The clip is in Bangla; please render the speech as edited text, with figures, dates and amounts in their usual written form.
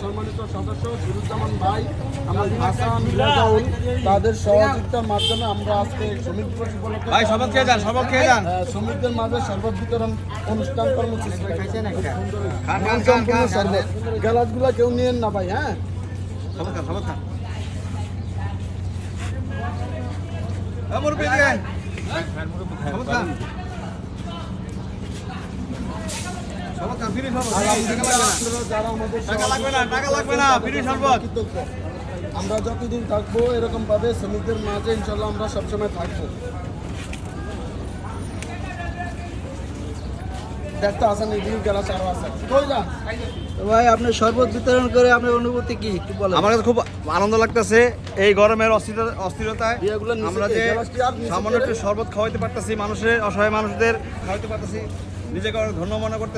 সম্মানিত সদস্য সুরুজ্জামান ভাই, আমাদের হাসান রাজাউল, তাদের সহযোগিতার মাধ্যমে আমরা আজকে শ্রমিক দিবস উপলক্ষে শ্রমিকদের মাঝে শরবত বিতরণ অনুষ্ঠান কর্মসূচি শরবত গ্লাসগুলো কেউ নিয়েন না ভাই। হ্যাঁ, আমরা যতদিন থাকবো এরকম ভাবে শ্রমিকদের মাঝে ইনশাল্লাহ আমরা সবসময় থাকবো। দেখতে আসেন গেলা চারো আছে ভাই, আপনি শরবত বিতরণ করে আপনার অনুভূতি কি একটু বলেন। আমার কাছে খুব আনন্দ লাগতেছে এই গরমের অস্থিরতায় আমরা যে সামান্য একটু শরবত খাওয়াইতে পারতেছি, মানুষের অসহায় মানুষদের খাওয়াইতে পারতেছি, নিজেকে অনেক ধন্য মনে করতেছি।